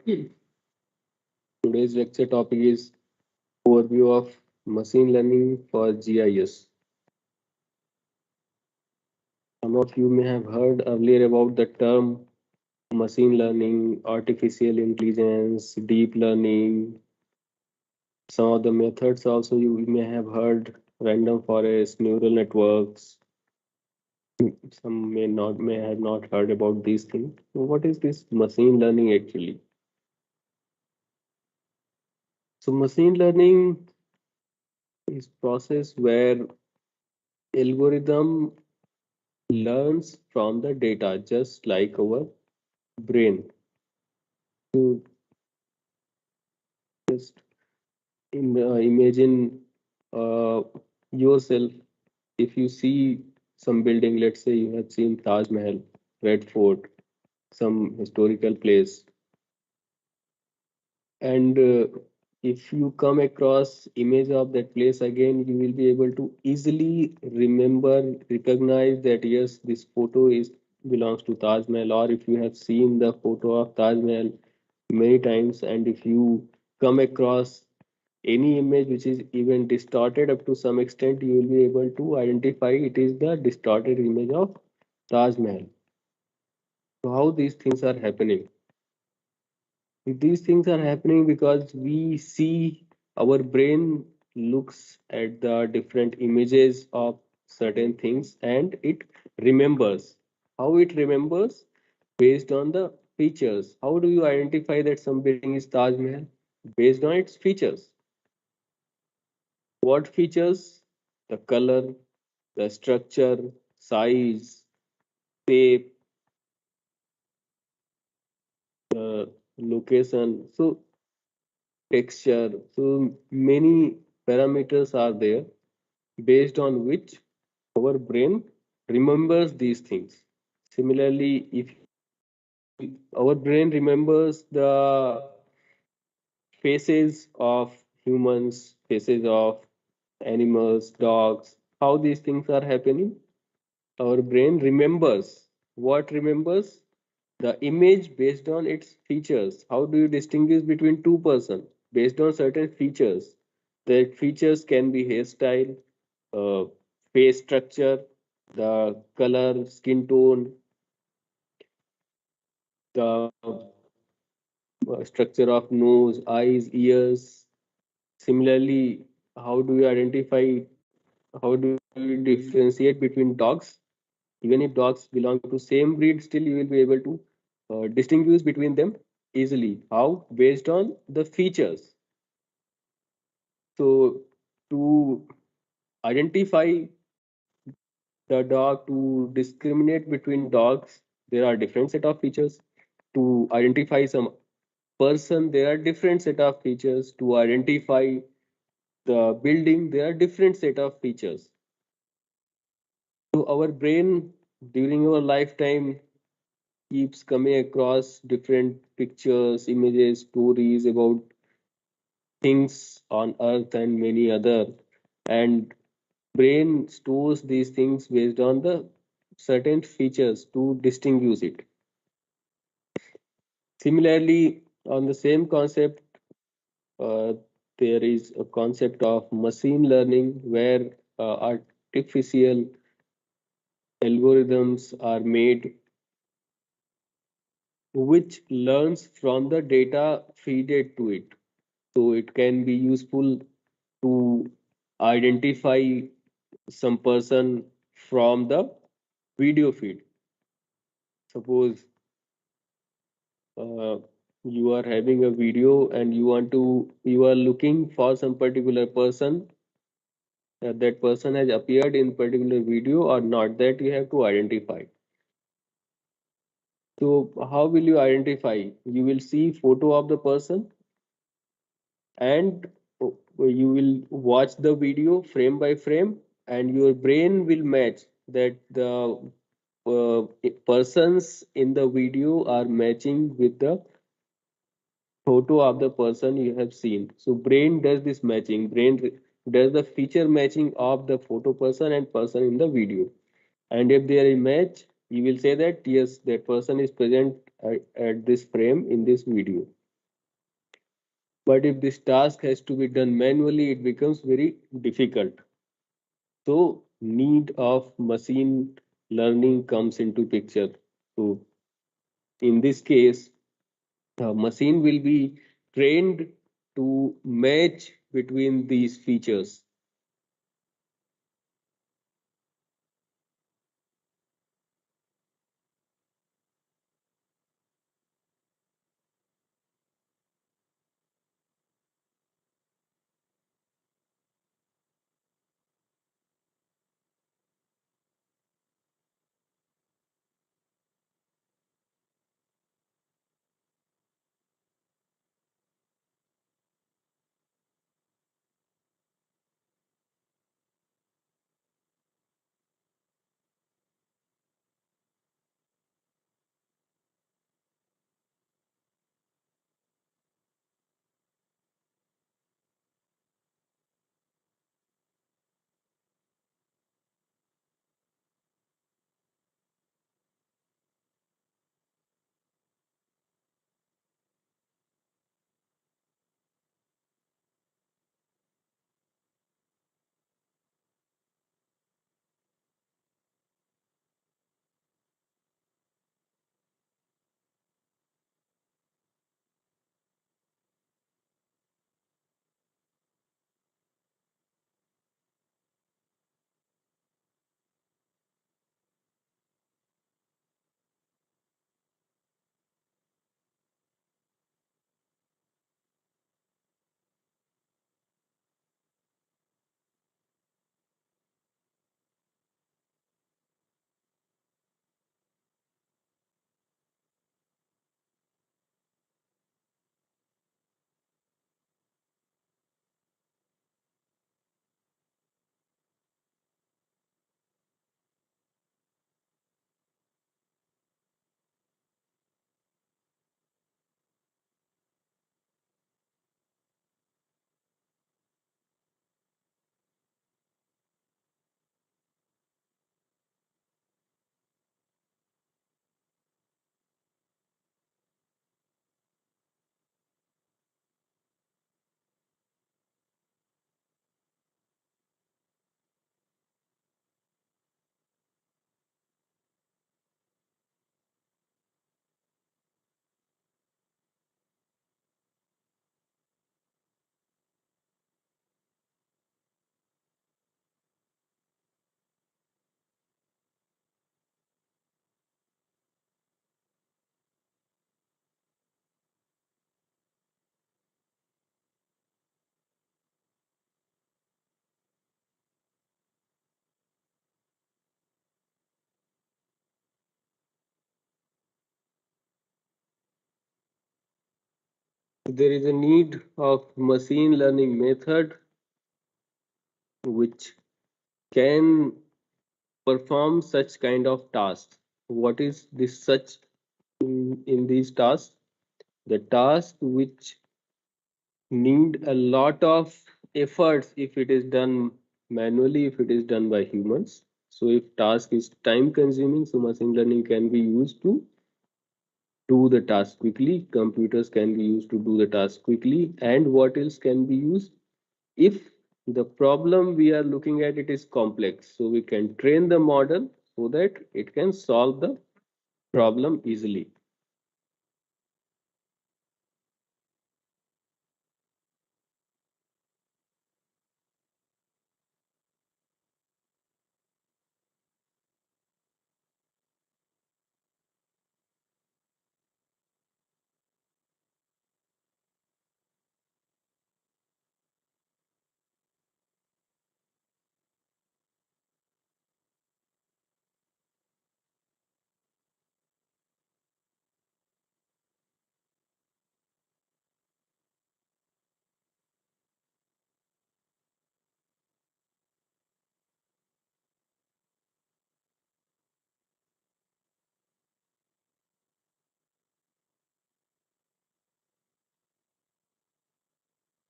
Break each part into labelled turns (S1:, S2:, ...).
S1: Today's lecture topic is overview of machine learning for GIS. Some of you may have heard earlier about the term machine learning, artificial intelligence, deep learning. Some of the methods also you may have heard: random forest, neural networks. Some may have not heard about these things. So what is this machine learning actually? So machine learning is process where algorithm learns from the data just like our brain. To just imagine yourself, if you see some building, let's say you have seen Taj Mahal, Red Fort, some historical place, and if you come across image of that place again, you will be able to easily remember, recognize that yes, this photo is belongs to Taj Mahal. Or if you have seen the photo of Taj Mahal many times, and if you come across any image which is even distorted up to some extent, you will be able to identify it is the distorted image of Taj Mahal. So how these things are happening? These things are happening because we see, our brain looks at the different images of certain things and it remembers. How it remembers? Based on the features. How do you identify that some building is Taj Mahal? Based on its features. What features? The color, the structure, size, shape, the location. So texture. So many parameters are there based on which our brain remembers these things. Similarly, if our brain remembers the faces of humans, faces of animals, dogs, how these things are happening, our brain remembers. What remembers? The image based on its features. How do you distinguish between two persons? Based on certain features. The features can be hairstyle, uh, face structure, the color, skin tone, the structure of nose, eyes, ears. Similarly, how do you identify, how do you differentiate between dogs? Even if dogs belong to same breed, still you will be able to distinguish between them easily. How? Based on the features. So to identify the dog, to discriminate between dogs, there are different set of features. To identify some person, there are different set of features. To identify the building, there are different set of features. So our brain during our lifetime keeps coming across different pictures, images, stories about things on earth and many other, and brain stores these things based on the certain features to distinguish it. Similarly, on the same concept, uh, there is a concept of machine learning where artificial algorithms are made which learns from the data feeded to it. So it can be useful to identify some person from the video feed. Suppose uh, you are having a video and you are looking for some particular person, that person has appeared in particular video or not, that you have to identify. So how will you identify? You will see photo of the person and you will watch the video frame by frame, and your brain will match that the persons in the video are matching with the photo of the person you have seen. So brain does this matching. Does the feature matching of the photo person and person in the video. And if they are a match, you will say that yes, that person is present at this frame in this video. But if this task has to be done manually, it becomes very difficult. So need of machine learning comes into picture. So in this case, the machine will be trained to match between these features. There is a need of machine learning method which can perform such kind of tasks. What is this such in these tasks? The task which need a lot of efforts if it is done manually, if it is done by humans. So if task is time consuming, so machine learning can be used to do the task quickly. Computers can be used to do the task quickly. And what else can be used? If the problem we are looking at it is complex, so we can train the model so that it can solve the problem easily.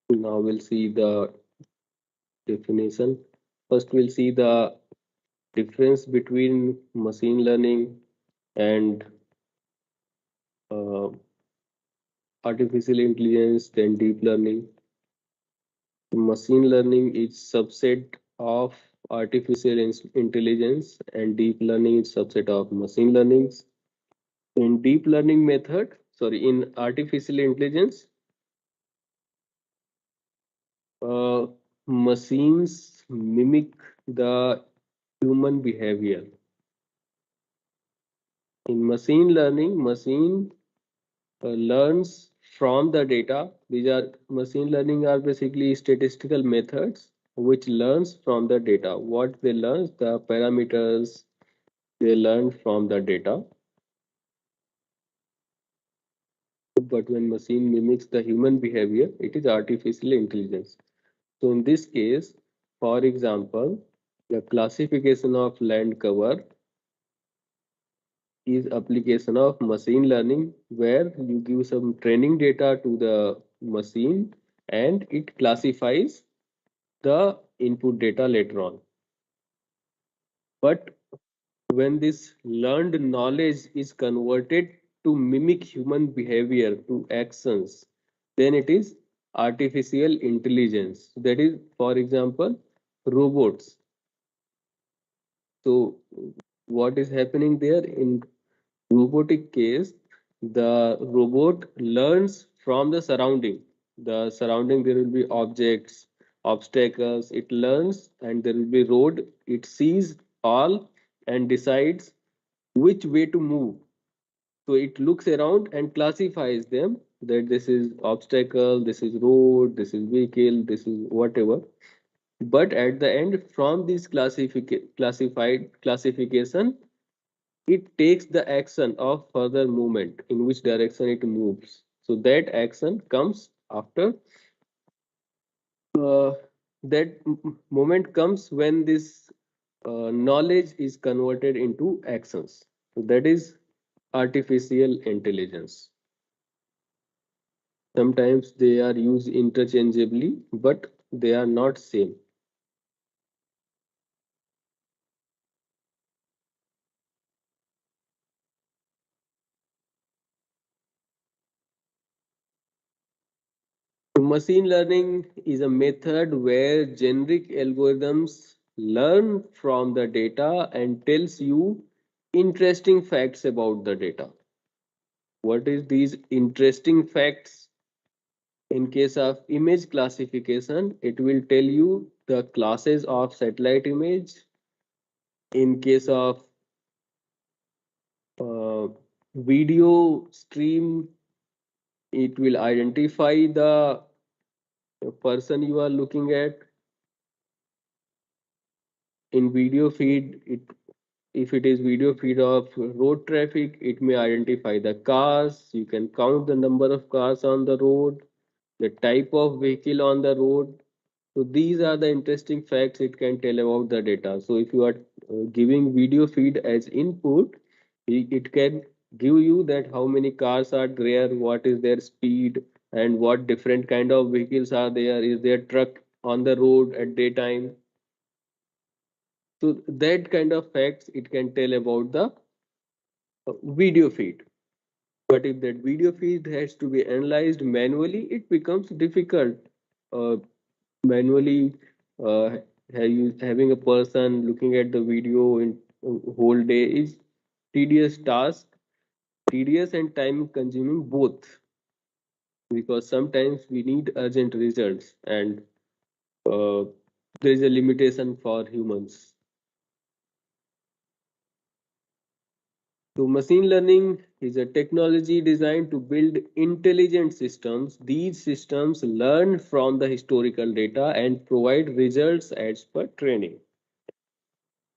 S1: Now we'll see the definition. First, we'll see the difference between machine learning and uh, artificial intelligence, then deep learning. Machine learning is subset of artificial intelligence, and deep learning is subset of machine learning. In deep learning method, sorry, in artificial intelligence, uh, machines mimic the human behavior. In machine learning, machine learns from the data. These are machine learning are basically statistical methods which learns from the data. What they learn, the parameters they learn from the data. But when machine mimics the human behavior, it is artificial intelligence. So in this case, for example, the classification of land cover is application of machine learning where you give some training data to the machine and it classifies the input data later on. But when this learned knowledge is converted to mimic human behavior to actions, then it is artificial intelligence. That is, for example, robots. So, what is happening there in robotic case? The robot learns from the surrounding. The surrounding there will be objects, obstacles. It learns, and there will be road. It sees all and decides which way to move. So it looks around and classifies them that this is obstacle, this is road, this is vehicle, this is whatever. But at the end, from this classified classification, it takes the action of further movement in which direction it moves. So that action comes after uh, that moment comes when this knowledge is converted into actions. So that is artificial intelligence. Sometimes they are used interchangeably, but they are not same. Machine learning is a method where generic algorithms learn from the data and tells you interesting facts about the data. What is these interesting facts? In case of image classification, it will tell you the classes of satellite image. In case of uh, video stream, it will identify the person you are looking at. In video feed, if it is video feed of road traffic, it may identify the cars. You can count the number of cars on the road, the type of vehicle on the road. So these are the interesting facts it can tell about the data. So if you are giving video feed as input, it can give you that how many cars are there, what is their speed, and what different kind of vehicles are there. Is there truck on the road at daytime? So that kind of facts it can tell about the video feed. But if that video feed has to be analyzed manually, it becomes difficult. Uh, Manually, having a person looking at the video in whole day is tedious task, tedious and time consuming both. Because sometimes we need urgent results, and uh, there is a limitation for humans. So, machine learning is a technology designed to build intelligent systems. These systems learn from the historical data and provide results as per training.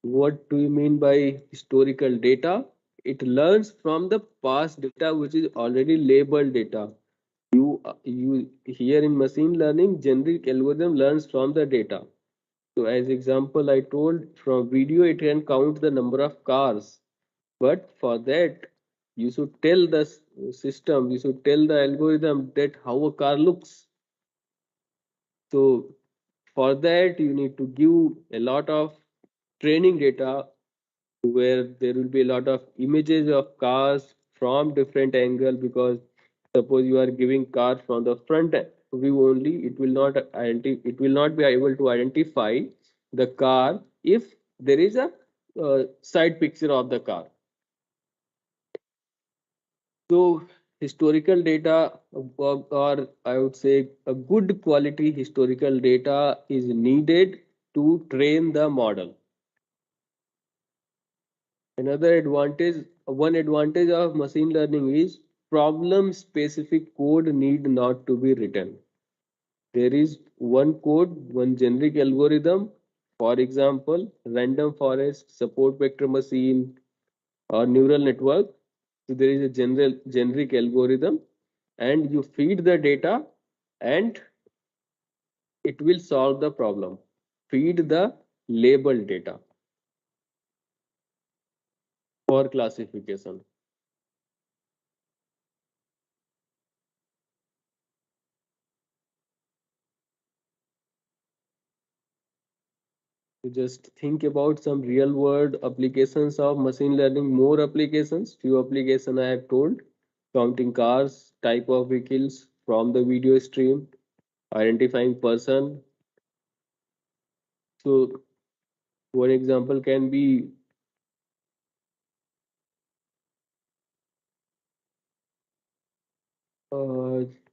S1: What do you mean by historical data? It learns from the past data, which is already labeled data. You here in machine learning, generic algorithm learns from the data. So, as example, I told from video, it can count the number of cars. But for that, you should tell the system, you should tell the algorithm that how a car looks. So for that, you need to give a lot of training data where there will be a lot of images of cars from different angle because Suppose you are giving car from the front view only, it will not be able to identify the car if there is a side picture of the car. So historical data, or I would say a good quality historical data is needed to train the model. One advantage of machine learning is problem specific code need not to be written. There is one code, one generic algorithm, for example, random forest, support vector machine, or neural network. So there is a generic algorithm, and you feed the data, and it will solve the problem. Feed the labeled data for classification. You just think about some real world applications of machine learning, more applications, few applications I have told, counting cars, type of vehicles from the video stream, identifying person. So one example can be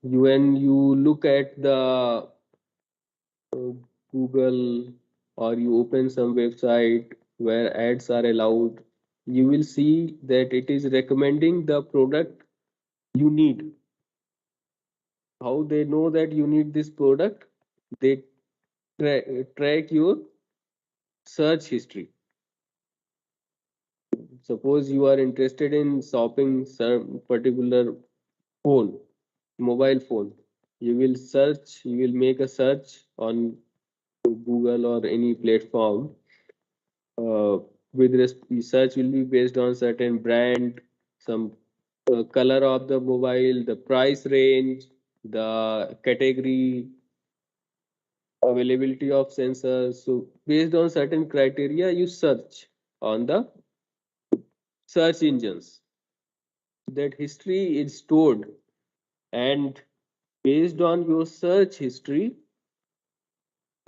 S1: when you look at the uh, Google, or you open some website where ads are allowed, you will see that it is recommending the product you need. How they know that you need this product? They track your search history. Suppose you are interested in shopping some particular phone, mobile phone. You will make a search on Google or any platform. Uh, Search will be based on certain brand, some color of the mobile, the price range, the category, availability of sensors. So based on certain criteria, you search on the search engines. That history is stored, and based on your search history,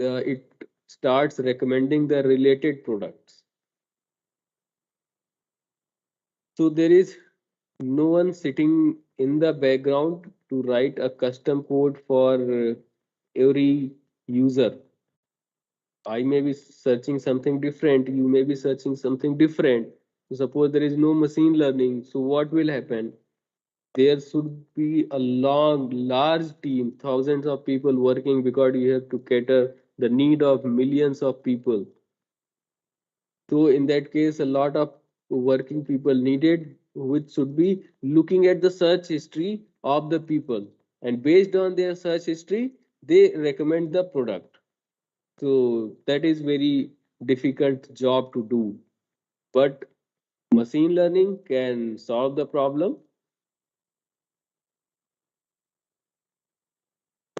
S1: it starts recommending the related products. So there is no one sitting in the background to write a custom code for every user. I may be searching something different, you may be searching something different. So suppose there is no machine learning, so what will happen? There should be a large team, thousands of people working, because you have to cater the need of millions of people. So in that case, a lot of working people needed, which should be looking at the search history of the people, and based on their search history, they recommend the product. So that is very difficult job to do. But machine learning can solve the problem.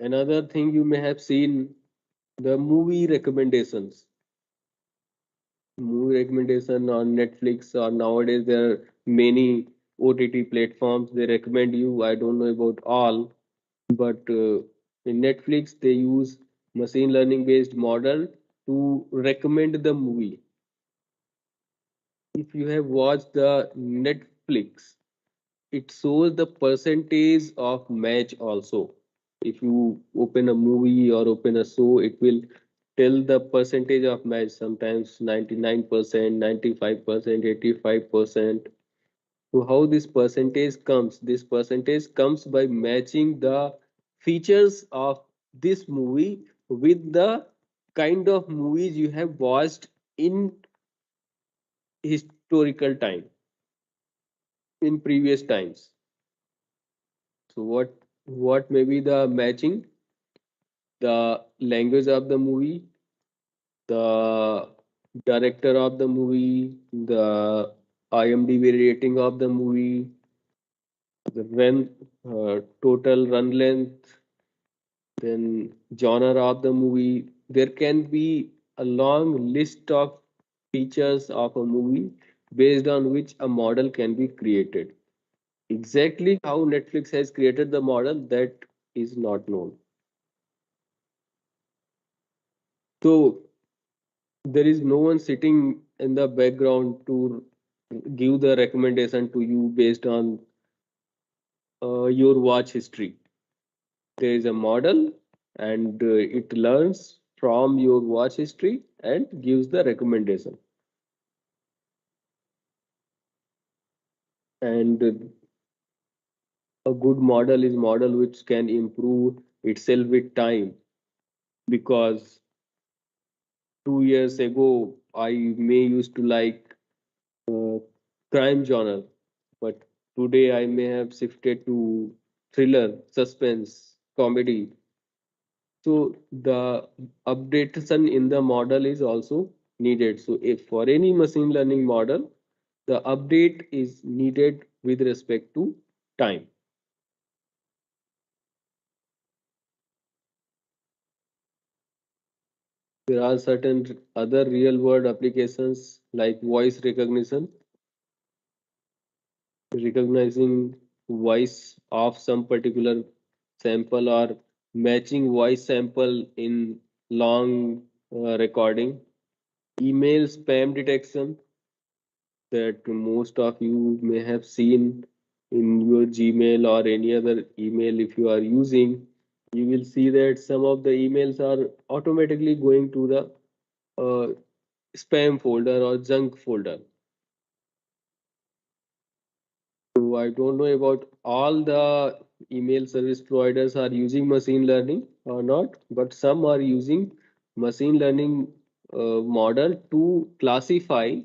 S1: Another thing you may have seen, the movie recommendation on Netflix, or nowadays there are many OTT platforms. They recommend you. I don't know about all, but in Netflix they use machine learning based model to recommend the movie. If you have watched the Netflix, it shows the percentage of match also. If you open a movie or open a show, it will tell the percentage of match, sometimes 99%, 95%, 85%. So how this percentage comes? This percentage comes by matching the features of this movie with the kind of movies you have watched in historical time, in previous times. So what may be the matching? The language of the movie, the director of the movie, the IMDb rating of the movie, the total run length, then genre of the movie. There can be a long list of features of a movie based on which a model can be created. Exactly how Netflix has created the model, that is not known. So there is no one sitting in the background to give the recommendation to you based on your watch history. There is a model, and it learns from your watch history and gives the recommendation. And a good model is model which can improve itself with time, because 2 years ago I may used to like uh, crime genre, but today I may have shifted to thriller, suspense, comedy. So the updation in the model is also needed. So if for any machine learning model, the update is needed with respect to time. There are certain other real world applications like voice recognition, recognizing voice of some particular sample or matching voice sample in long recording, email spam detection that most of you may have seen in your Gmail or any other email. If you are using, you will see that some of the emails are automatically going to the uh, spam folder or junk folder. So I don't know about all the email service providers are using machine learning or not, but some are using machine learning model to classify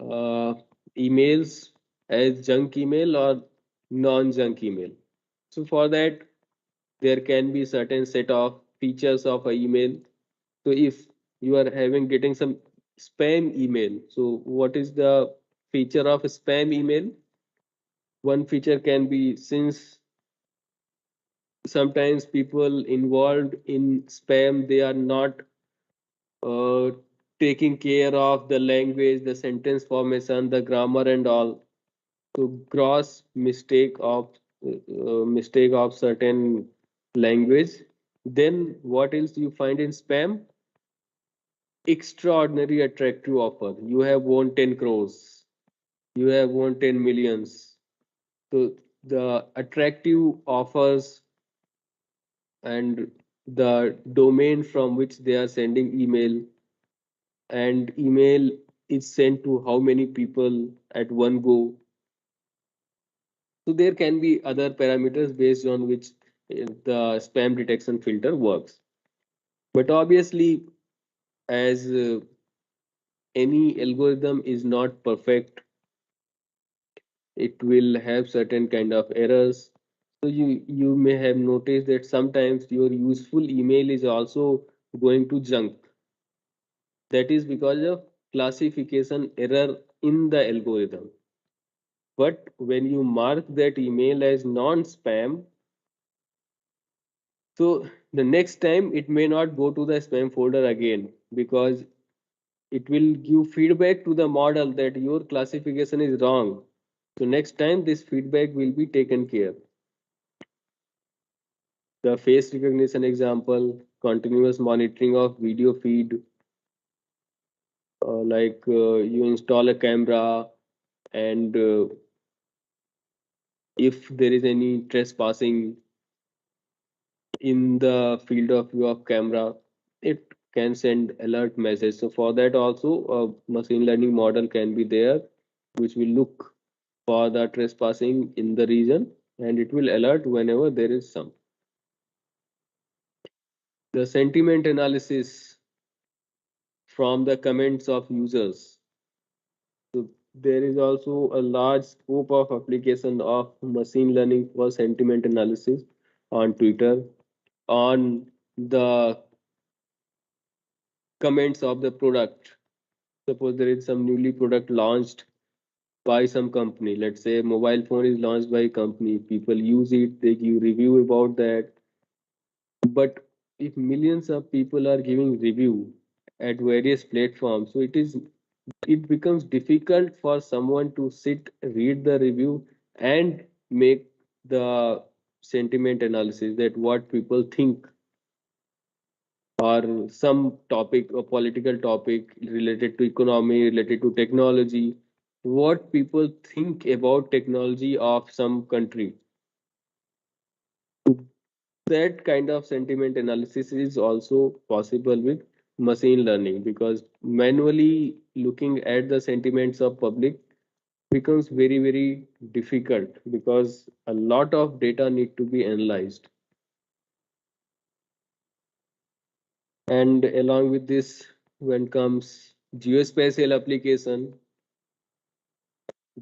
S1: uh, emails as junk email or non-junk email. So for that, there can be certain set of features of a email. So if you are having getting some spam email, so what is the feature of a spam email? One feature can be, since sometimes people involved in spam, they are not uh, taking care of the language, the sentence formation, the grammar and all. So gross mistake of certain language. Then what else you find in spam? Extraordinary attractive offer. You have won 10 crores. You have won 10 millions. So the attractive offers and the domain from which they are sending email, and email is sent to how many people at one go. So there can be other parameters based on which the spam detection filter works. But obviously, as any algorithm is not perfect, it will have certain kind of errors. So you may have noticed that sometimes your useful email is also going to junk. That is because of classification error in the algorithm. But when you mark that email as non-spam, so the next time it may not go to the spam folder again, because it will give feedback to the model that your classification is wrong. So next time this feedback will be taken care. The face recognition example, continuous monitoring of video feed, you install a camera, and if there is any trespassing in the field of view of camera, it can send alert message. So for that also a machine learning model can be there, which will look for the trespassing in the region, and it will alert whenever there is some. The sentiment analysis from the comments of users. So there is also a large scope of application of machine learning for sentiment analysis on Twitter, on the comments of the product. Suppose there is some newly product launched by some company. Let's say mobile phone is launched by a company. People use it, they give review about that. But if millions of people are giving review at various platforms, so it becomes difficult for someone to sit, read the review, and make the sentiment analysis that what people think, or some topic, a political topic related to economy, related to technology, what people think about technology of some country. That kind of sentiment analysis is also possible with machine learning, because manually looking at the sentiments of public becomes very difficult, because a lot of data need to be analyzed. And along with this, when comes geospatial application,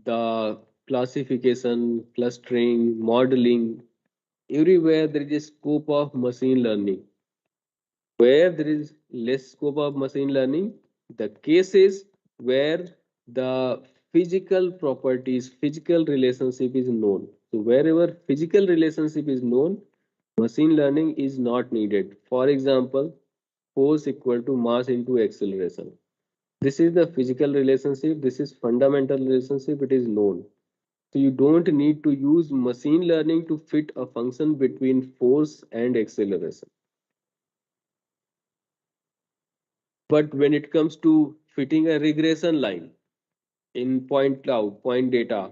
S1: the classification, clustering, modeling, everywhere there is a scope of machine learning. Where there is less scope of machine learning, the cases where the physical properties, physical relationship is known. So wherever physical relationship is known, machine learning is not needed. For example, force equal to mass into acceleration. This is the physical relationship. This is fundamental relationship. It is known. So you don't need to use machine learning to fit a function between force and acceleration. But when it comes to fitting a regression line in point cloud, point data,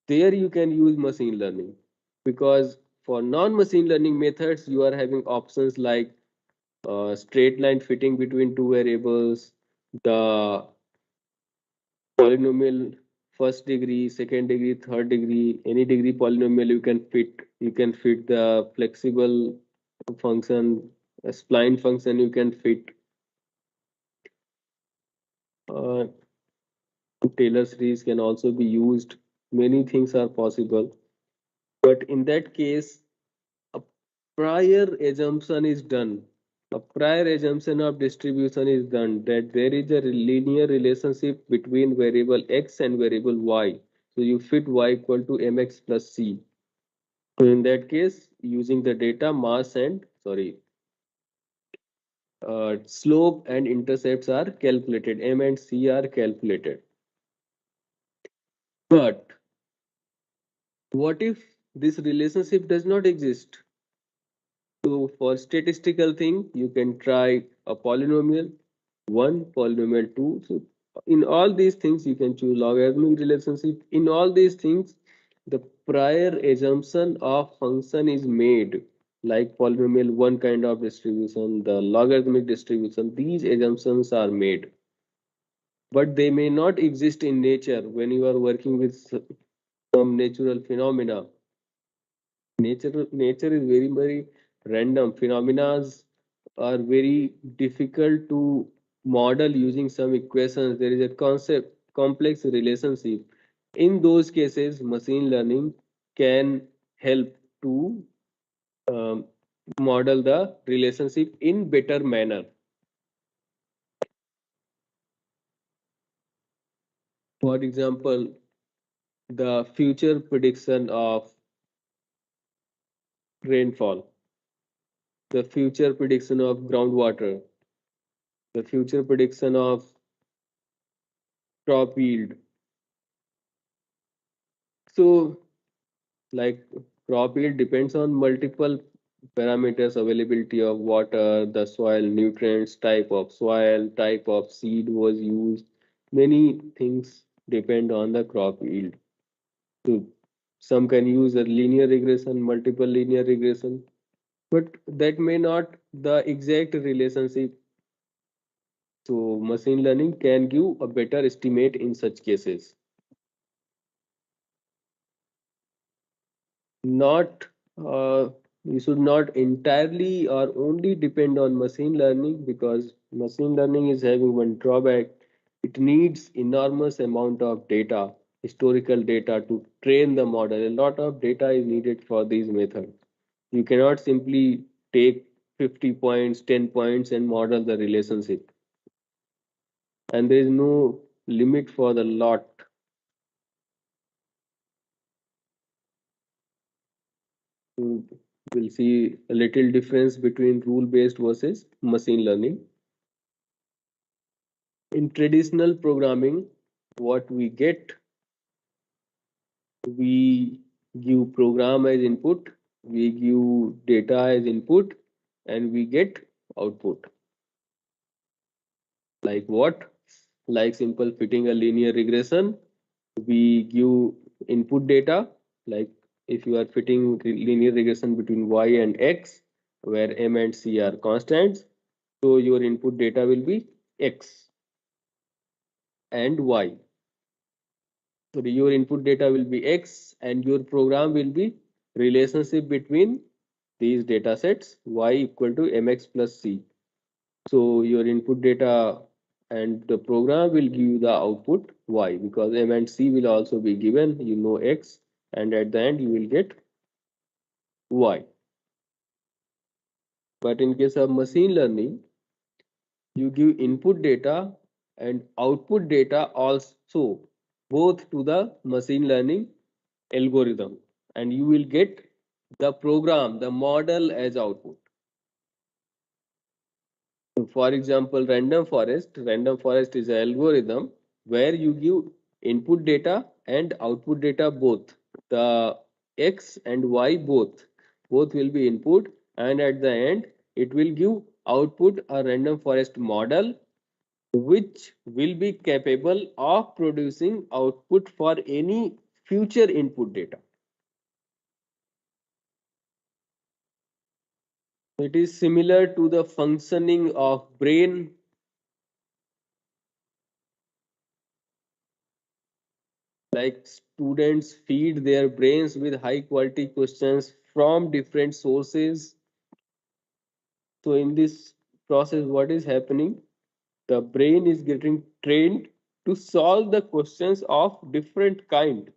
S1: there you can use machine learning, because for non-machine learning methods, you are having options like straight line fitting between two variables, the polynomial first degree, second degree, third degree, any degree polynomial you can fit. You can fit the flexible function, a spline function you can fit. Uh, Taylor series can also be used. Many things are possible. But in that case, a prior assumption is done. A prior assumption of distribution is done, that there is a linear relationship between variable x and variable y. So you fit y equal to mx plus c. So in that case, using the data, mass and slope and intercepts are calculated. M and c are calculated. But what if this relationship does not exist? So for statistical thing, you can try a polynomial 1, polynomial 2. So in all these things, you can choose logarithmic relationship. In all these things, the prior assumption of function is made, like polynomial 1 kind of distribution, the logarithmic distribution. These assumptions are made, but they may not exist in nature when you are working with some natural phenomena. Nature is very random. Phenomena are very difficult to model using some equations. There is a concept complex relationship. In those cases, machine learning can help to um, model the relationship in better manner. For example, the future prediction of rainfall, the future prediction of groundwater, the future prediction of crop yield. So, like, crop yield depends on multiple parameters: availability of water, the soil nutrients, type of soil, type of seed was used. Many things depend on the crop yield. So, some can use a linear regression, multiple linear regression, but that may not the exact relationship. So, machine learning can give a better estimate in such cases. Not You should not entirely or only depend on machine learning, because machine learning is having one drawback. It needs enormous amount of data, historical data, to train the model. A lot of data is needed for these methods. You cannot simply take 50 points, 10 points and model the relationship, and there is no limit for the lot. We'll see a little difference between rule based versus machine learning. In traditional programming, what we get We give program as input, we give data as input, and we get output. Like what? Like simple fitting a linear regression, we give input data, like if you are fitting linear regression between y and x, where m and c are constants, so your input data will be x and y. So your input data will be x and your program will be relationship between these data sets y equal to mx plus c. So your input data and the program will give you the output y, because m and c will also be given, you know, x, and at the end you will get y. But in case of machine learning, you give input data and output data also, both to the machine learning algorithm, and you will get the program, the model as output. So for example, random forest is an algorithm where you give input data and output data both, the x and y both will be input, and at the end it will give output a random forest model which will be capable of producing output for any future input data. It is similar to the functioning of brain. Like students feed their brains with high quality questions from different sources. So in this process, what is happening? The brain is getting trained to solve the questions of different kind.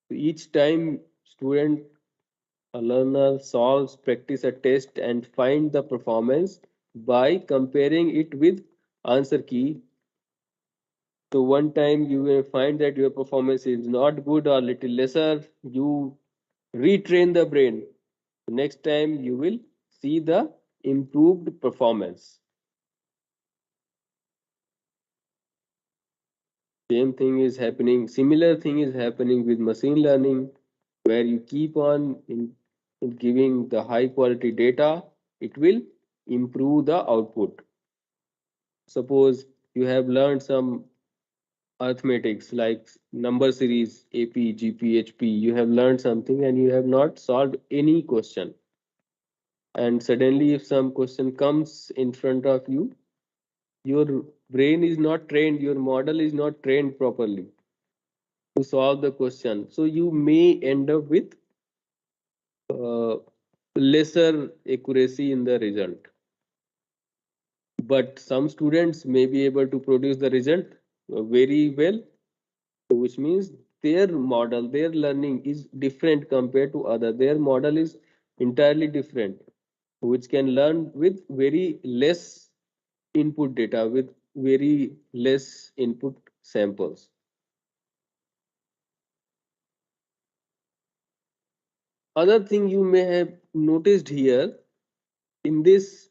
S1: So each time student, a learner solves, practice a test and find the performance by comparing it with answer key. So one time you will find that your performance is not good or little lesser, you retrain the brain. Next time you will see the improved performance. Same thing is happening, similar thing is happening with machine learning, where you keep on in giving the high quality data, it will improve the output. Suppose you have learned some arithmetics like number series, AP, GP, HP, you have learned something and you have not solved any question. And suddenly, if some question comes in front of you, your brain is not trained, your model is not trained properly to solve the question. So you may end up with uh, lesser accuracy in the result. But some students may be able to produce the result very well, which means their model, their learning is different compared to other. Their model is entirely different, which can learn with very less input data, with very less input samples. Other thing you may have noticed here in this,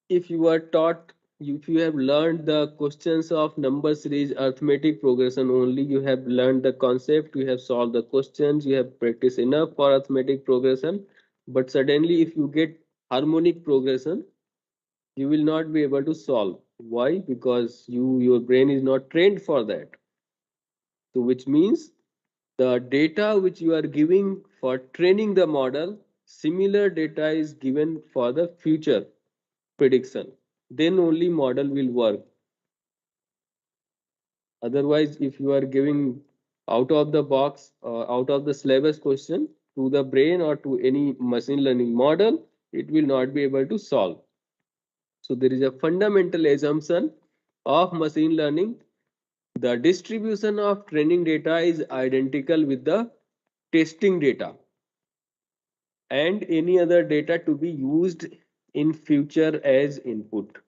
S1: if you are taught, if you have learned the questions of number series arithmetic progression only, you have learned the concept, you have solved the questions, you have practiced enough for arithmetic progression, but suddenly if you get harmonic progression, you will not be able to solve. Why? Because your brain is not trained for that. So which means the data which you are giving for training the model, similar data is given for the future prediction, then only model will work. Otherwise, if you are giving out of the box, out of the syllabus question to the brain or to any machine learning model, it will not be able to solve. So there is a fundamental assumption of machine learning. The distribution of training data is identical with the testing data and any other data to be used in future as input.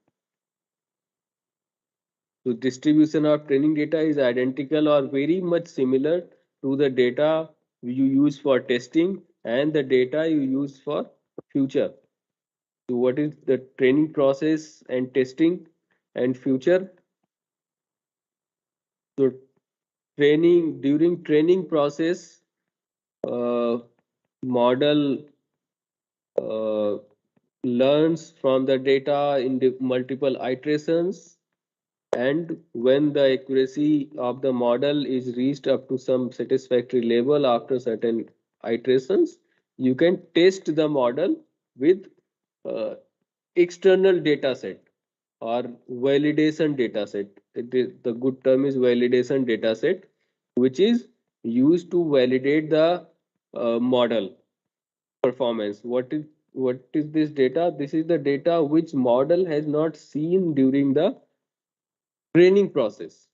S1: So distribution of training data is identical or very much similar to the data you use for testing and the data you use for future. So what is the training process and testing and future? So during training process, uh, model uh, learns from the data in the multiple iterations, and when the accuracy of the model is reached up to some satisfactory level after certain iterations, you can test the model with uh, external data set or validation data set. The good term is validation data set, which is used to validate the model performance. What is this data? This is the data which model has not seen during the training process.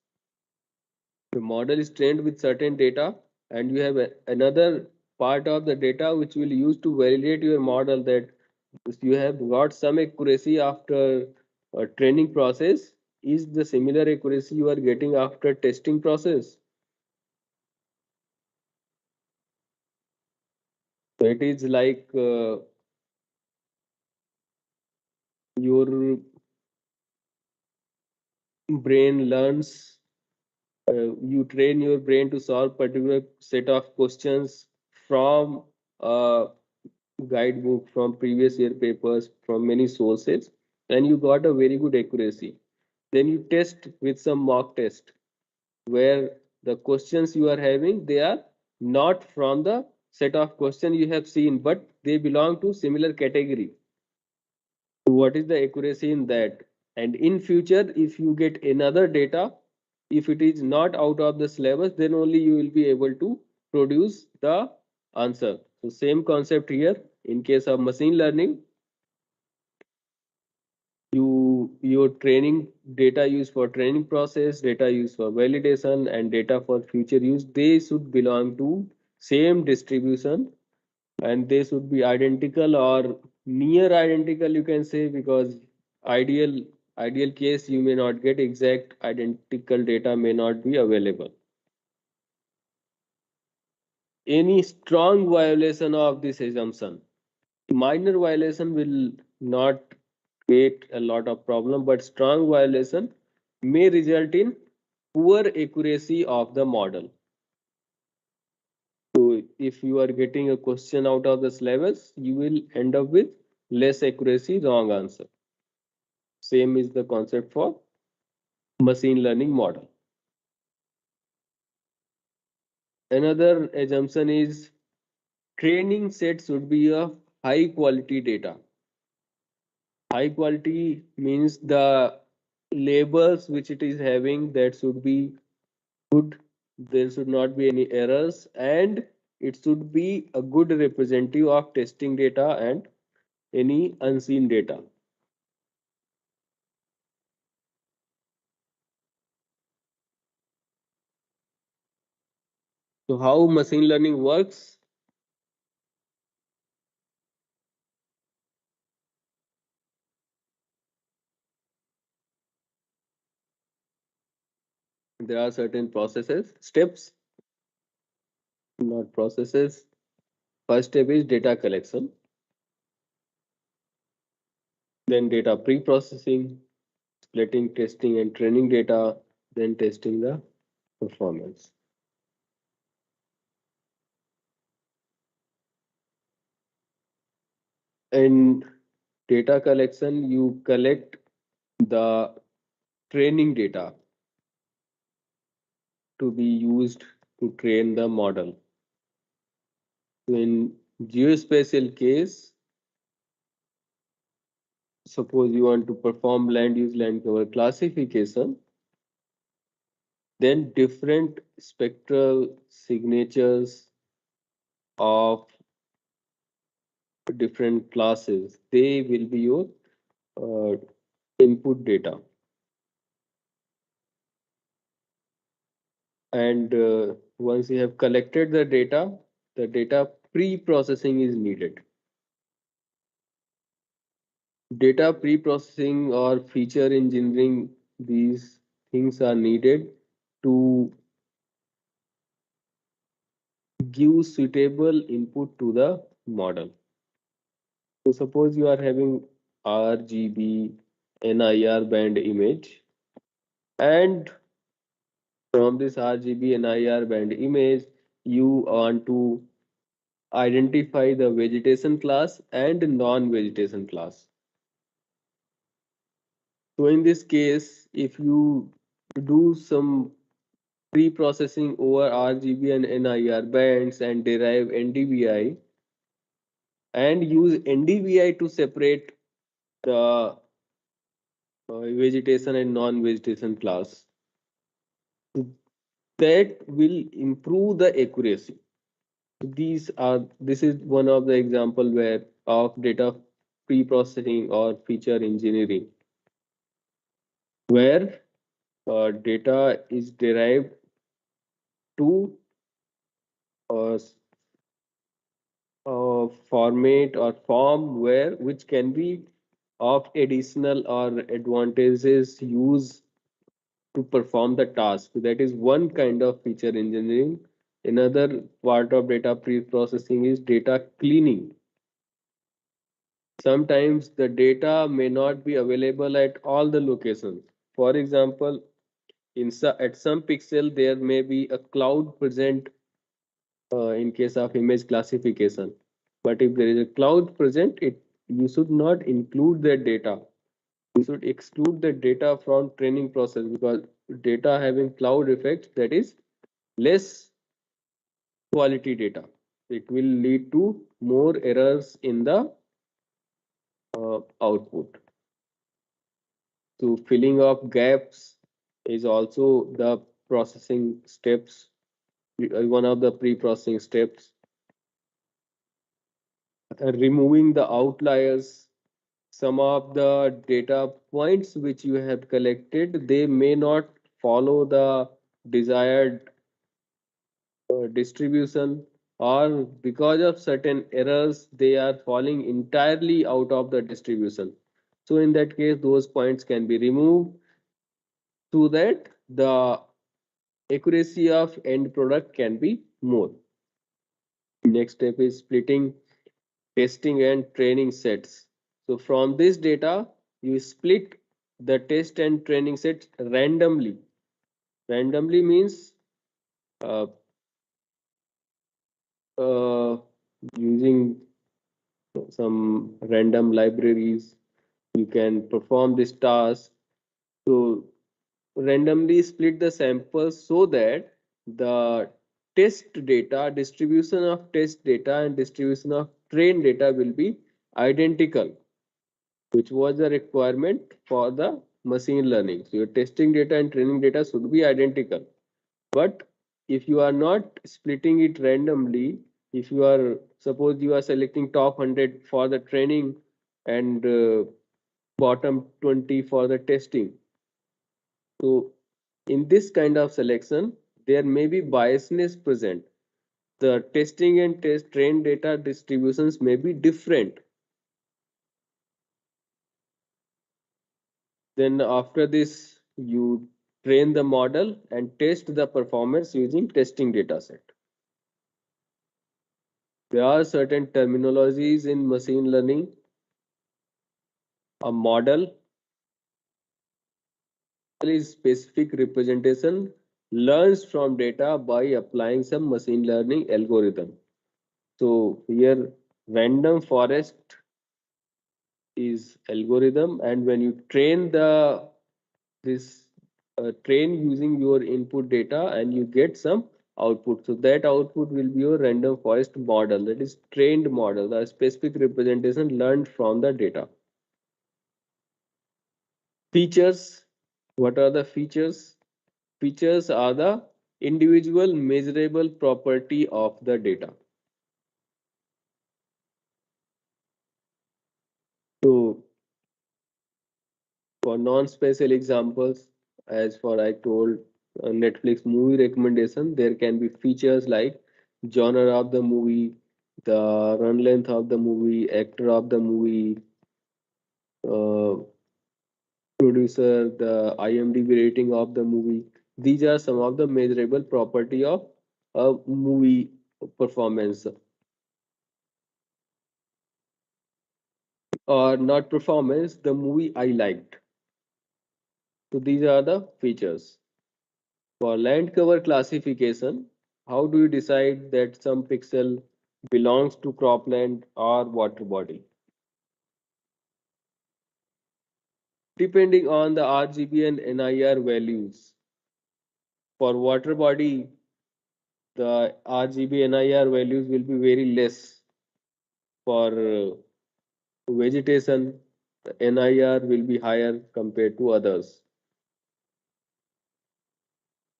S1: The model is trained with certain data, and you have another part of the data which will use to validate your model, that you have got some accuracy after a training process. Is the similar accuracy you are getting after testing process? So it is like your brain learns, you train your brain to solve particular set of questions from a guidebook, from previous year papers, from many sources, and you got a very good accuracy. Then you test with some mock test where the questions you are having, they are not from the set of questions you have seen, but they belong to similar category. So what is the accuracy in that? And in future, if you get another data, if it is not out of the syllabus, then only you will be able to produce the answer. So same concept here. In case of machine learning, your training data used for training process, data used for validation, and data for future use, they should belong to same distribution, and they should be identical or near identical, you can say, because ideal ideal case you may not get exact identical data, may not be available. Any strong violation of this assumption, minor violation will not create a lot of problem, but strong violation may result in poor accuracy of the model. So if you are getting a question out of the syllabus, you will end up with less accuracy, wrong answer. Same is the concept for machine learning model. Another assumption is training set should be a high quality data. High quality means the labels which it is having, that should be good, there should not be any errors, and it should be a good representative of testing data and any unseen data. So how machine learning works? There are certain processes, steps, not processes. First step is data collection, then data pre-processing, splitting, testing, and training data, then testing the performance. In data collection, you collect the training data to be used to train the model. So in geospatial case, suppose you want to perform land use land cover classification, then different spectral signatures of different classes, they will be your uh, input data. And once you have collected the data pre-processing is needed. Data pre-processing or feature engineering, these things are needed to give suitable input to the model. So suppose you are having RGB NIR band image, and From this RGB and IR band image, you want to identify the vegetation class and non-vegetation class. So in this case, if you do some pre-processing over RGB and NIR bands and derive NDVI and use NDVI to separate the vegetation and non-vegetation class, that will improve the accuracy. This is one of the example where of data pre-processing or feature engineering, where data is derived to a, a format or form where which can be of additional or advantages used to perform the task. That is one kind of feature engineering. Another part of data pre-processing is data cleaning. Sometimes the data may not be available at all the locations. For example, at some pixel there may be a cloud present in case of image classification. But if there is a cloud present, you should not include that data. You should exclude the data from training process because data having cloud effects, that is less quality data. It will lead to more errors in the output. So filling of gaps is also the processing steps, one of the pre-processing steps. Removing the outliers, some of the data points which you have collected, they may not follow the desired distribution, or because of certain errors they are falling entirely out of the distribution. So in that case those points can be removed so that the accuracy of end product can be more. Next step is splitting testing and training sets. So from this data you split the test and training sets randomly. Randomly means uh, uh, using some random libraries you can perform this task. So randomly split the samples so that the test data, distribution of test data and distribution of train data will be identical, which was the requirement for the machine learning. So your testing data and training data should be identical. But if you are not splitting it randomly, if you are, suppose you are selecting top 100 for the training and bottom 20 for the testing. So in this kind of selection, there may be biasness present. The testing and test train data distributions may be different. Then after this, you train the model and test the performance using testing dataset. There are certain terminologies in machine learning. A model is specific representation learns from data by applying some machine learning algorithm. So here random forest is algorithm, and when you train this train using your input data and you get some output, so that output will be your random forest model, that is trained model, the specific representation learned from the data. Features, what are the features? Features are the individual measurable property of the data. So for non-spatial examples, as for I told Netflix movie recommendation, there can be features like genre of the movie, the run length of the movie, actor of the movie, uh, producer, the IMDb rating of the movie. These are some of the measurable property of a movie performance, or not performance, the movie I liked. So these are the features. For land cover classification, how do you decide that some pixel belongs to cropland or water body? Depending on the RGB and NIR values. For water body, the RGB NIR values will be very less. For vegetation, the NIR will be higher compared to others.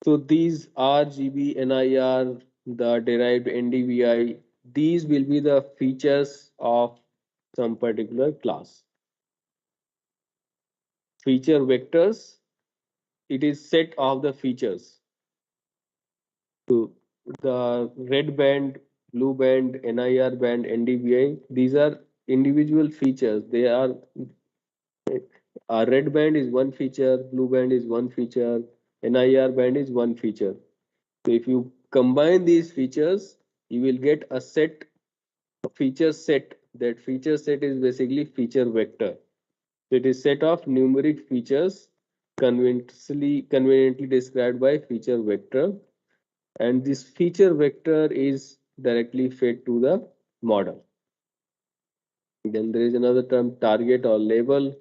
S1: So these RGB, NIR, the derived NDVI, these will be the features of some particular class. Feature vectors, it is set of the features. So the red band, blue band, NIR band, NDVI, these are individual features. They are a red band is one feature, blue band is one feature, NIR band is one feature. So if you combine these features, you will get a set, a feature set. That feature set is basically feature vector. So it is set of numeric features conveniently described by feature vector, and this feature vector is directly fed to the model. Then there is another term, target or label.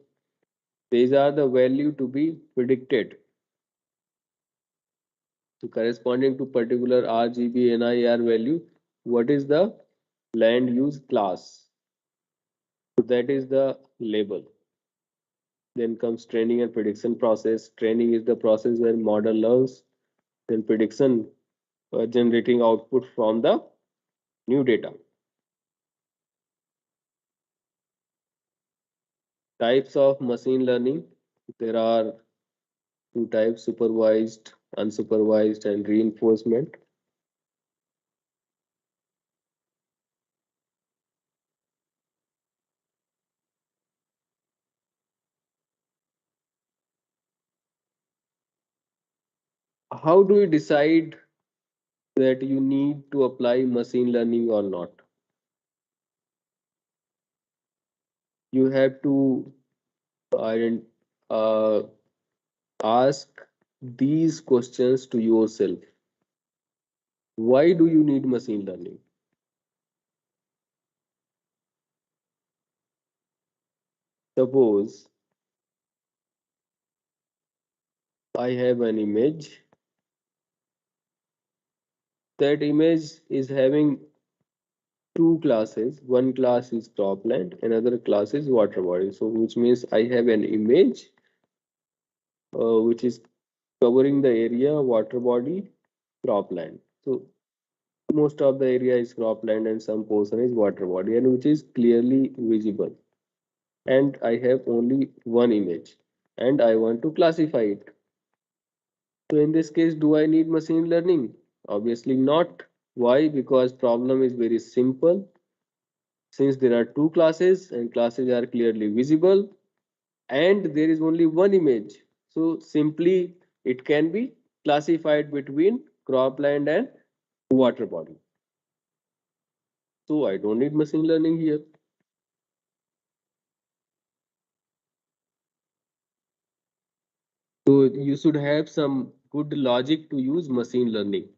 S1: These are the value to be predicted. So corresponding to particular RGB NIR value, what is the land use class? So that is the label. Then comes training and prediction process. Training is the process where model learns. Then prediction, generating output from the new data. Types of machine learning. There are two types, supervised, unsupervised, and reinforcement. How do you decide that you need to apply machine learning or not? You have to uh, ask these questions to yourself. Why do you need machine learning? Suppose I have an image. That image is having two classes. One class is cropland, another class is water body. So which means I have an image which is covering the area water body, cropland. So most of the area is cropland and some portion is water body, and which is clearly visible. And I have only one image and I want to classify it. So in this case, do I need machine learning? Obviously not. Why? Because problem is very simple. Since there are two classes and classes are clearly visible and there is only one image, so simply it can be classified between cropland and water body. So I don't need machine learning here. So you should have some good logic to use machine learning.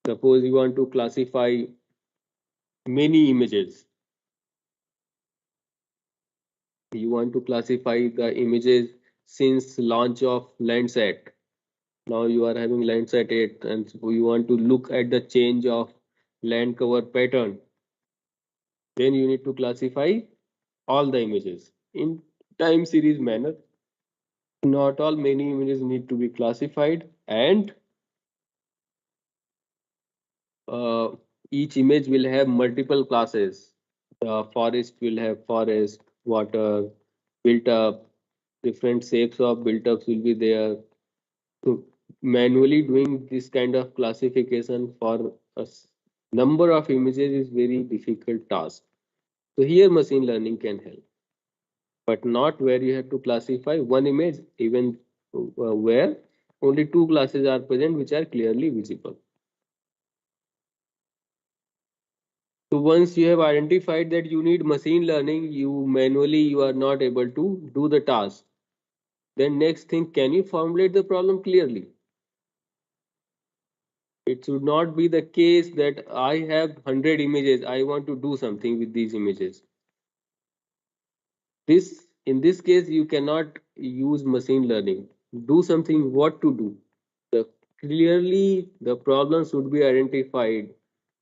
S1: Suppose you want to classify many images. You want to classify the images since launch of Landsat. Now you are having Landsat 8 and so you want to look at the change of land cover pattern. Then you need to classify all the images in time series manner. Not all, many images need to be classified, and uh, each image will have multiple classes. The forest will have forest, water, built up, different shapes of built ups will be there. So manually doing this kind of classification for a number of images is very difficult task. So here machine learning can help, but not where you have to classify one image, even where only two classes are present which are clearly visible. So once you have identified that you need machine learning, you are not able to do the task. Then next thing, can you formulate the problem clearly? It should not be the case that I have 100 images, I want to do something with these images. In this case, you cannot use machine learning. Do something what to do. Clearly, the problem should be identified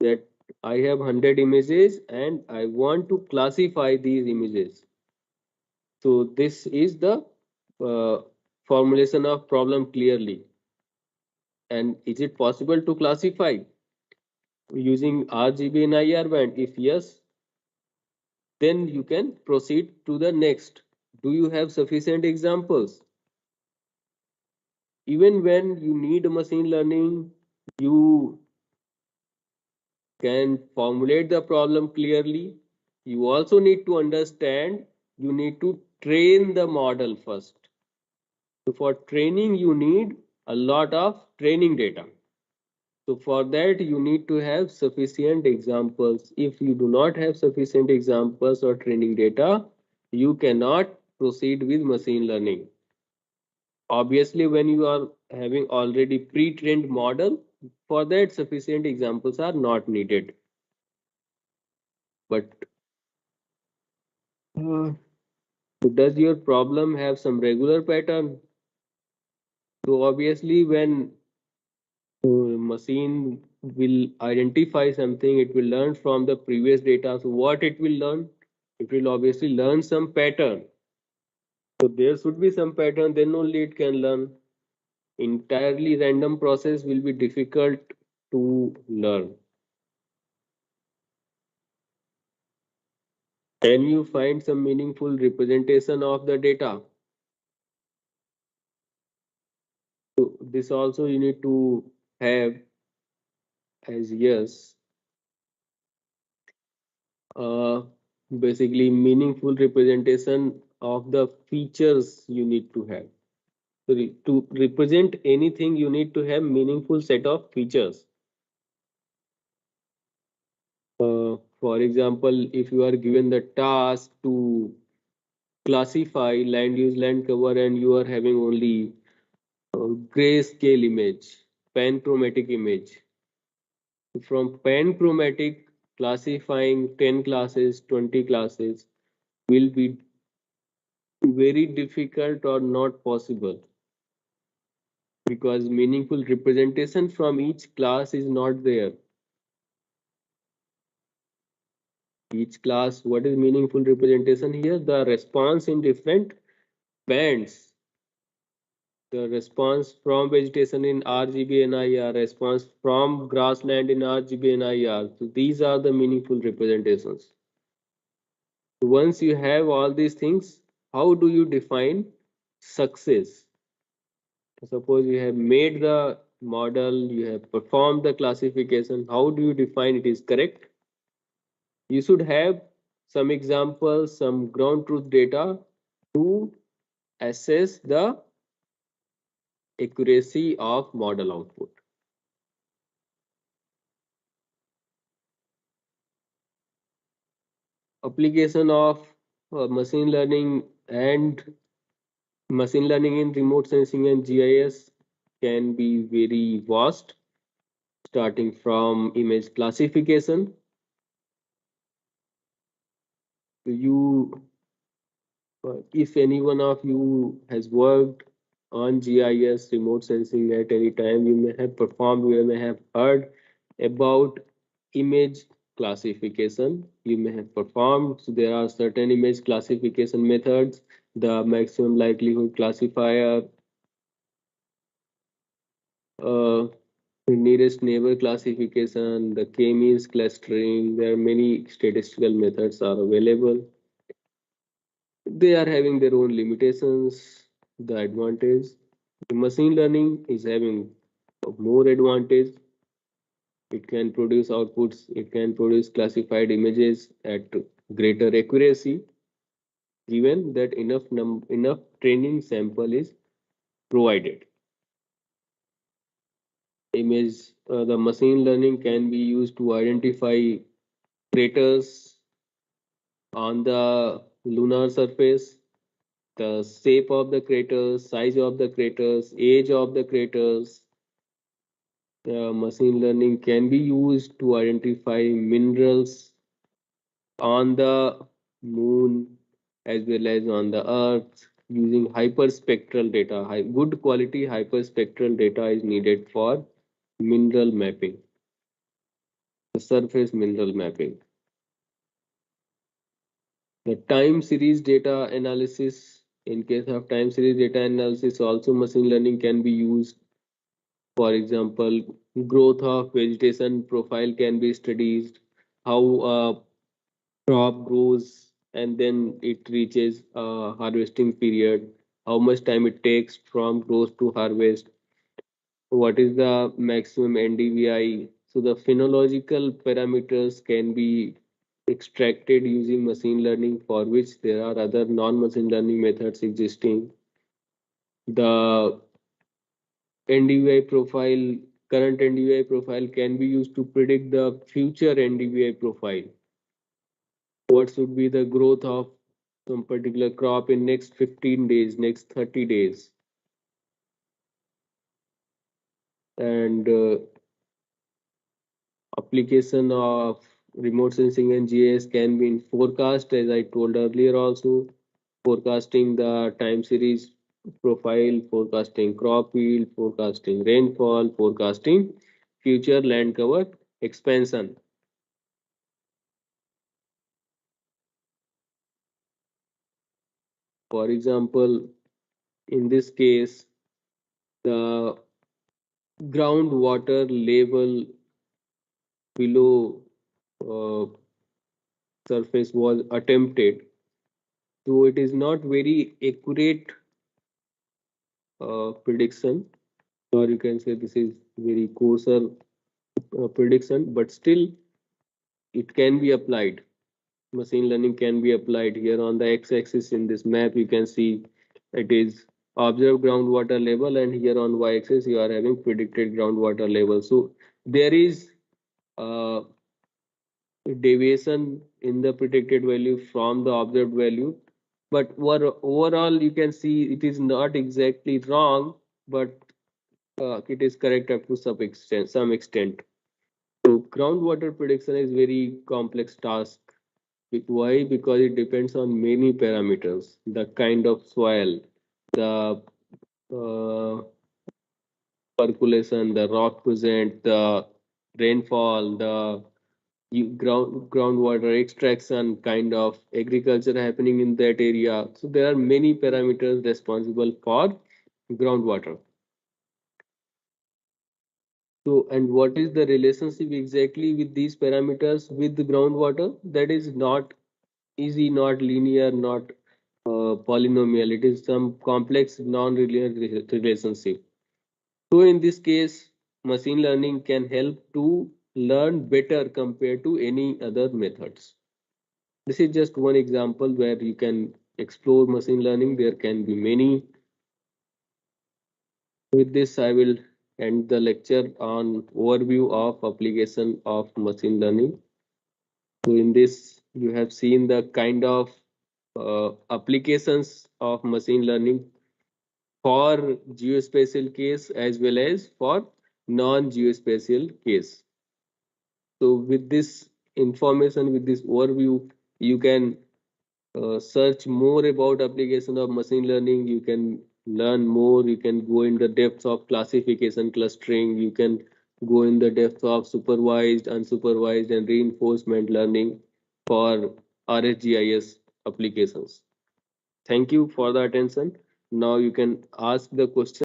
S1: that I have 100 images and I want to classify these images. So this is the uh, formulation of problem clearly. And is it possible to classify using RGB and IR band? If yes, then you can proceed to the next. Do you have sufficient examples? Even when you need machine learning, you can formulate the problem clearly. You also need to understand, you need to train the model first. So for training, you need a lot of training data. So for that, you need to have sufficient examples. If you do not have sufficient examples or training data, you cannot proceed with machine learning. Obviously, when you are having already pre-trained model, for that sufficient examples are not needed. But uh, does your problem have some regular pattern? So obviously, when machine will identify something, it will learn from the previous data. So what it will learn? It will obviously learn some pattern. So there should be some pattern, then only it can learn. Entirely random process will be difficult to learn. Can you find some meaningful representation of the data? So this also you need to have as yes. Uh, Basically meaningful representation of the features you need to have. So to represent anything, you need to have meaningful set of features. For example, if you are given the task to classify land use, land cover, and you are having only grayscale image, panchromatic image. From panchromatic, classifying 10 classes, 20 classes will be very difficult or not possible because meaningful representation from each class is not there. Each class, what is meaningful representation here? The response in different bands. The response from vegetation in RGB and IR, response from grassland in RGB and IR. So these are the meaningful representations. Once you have all these things, how do you define success? Suppose you have made the model, you have performed the classification. How do you define it is correct? You should have some examples, some ground truth data to assess the accuracy of model output. Application of machine learning and machine learning in remote sensing and GIS can be very vast, starting from image classification. You, if any one of you has worked on GIS remote sensing at any time, you may have performed, you may have heard about image classification. You may have performed. So there are certain image classification methods, the maximum likelihood classifier, uh, nearest neighbor classification, the k-means clustering. There are many statistical methods are available. They are having their own limitations. The advantage, the machine learning is having more advantage. It can produce outputs. It can produce classified images at greater accuracy, given that enough training sample is provided. The machine learning can be used to identify craters on the lunar surface, the shape of the craters, size of the craters, age of the craters, machine learning can be used to identify minerals on the moon as well as on the earth using hyperspectral data. Good quality hyperspectral data is needed for mineral mapping, the surface mineral mapping. The time series data analysis, in case of time series data analysis, also machine learning can be used. For example, growth of vegetation profile can be studied, how a crop grows and then it reaches a harvesting period, how much time it takes from growth to harvest, what is the maximum NDVI. So the phenological parameters can be extracted using machine learning, for which there are other non-machine learning methods existing. The NDVI profile, current NDVI profile can be used to predict the future NDVI profile. What should be the growth of some particular crop in next 15 days, next 30 days. And application of remote sensing and GIS can be in forecast, as I told earlier also, forecasting the time series profile, forecasting crop yield, forecasting rainfall, forecasting future land cover expansion. For example, in this case, the groundwater level below uh, surface was attempted. So it is not very accurate prediction, or you can say this is very coarser prediction, but still it can be applied. Machine learning can be applied. Here on the x-axis in this map, you can see it is observed groundwater level, and here on y-axis you are having predicted groundwater level. So there is uh, deviation in the predicted value from the observed value, but overall you can see it is not exactly wrong, but it is correct up to some extent. So groundwater prediction is very complex task. Why? Because it depends on many parameters: the kind of soil, the uh, percolation, the rock present, the rainfall, the groundwater extraction, kind of agriculture happening in that area. So there are many parameters responsible for groundwater. So, and what is the relationship exactly with these parameters with the groundwater? That is not easy, not linear, not polynomial. It is some complex non-linear relationship. So in this case, machine learning can help to learn better compared to any other methods. This is just one example where you can explore machine learning. There can be many. With this, I will end the lecture on overview of application of machine learning. So in this, you have seen the kind of applications of machine learning for geospatial case as well as for non-geospatial case. So with this information, with this overview, you can search more about application of machine learning. You can learn more. You can go in the depths of classification clustering. You can go in the depths of supervised, unsupervised, and reinforcement learning for RSGIS applications. Thank you for the attention. Now you can ask the question.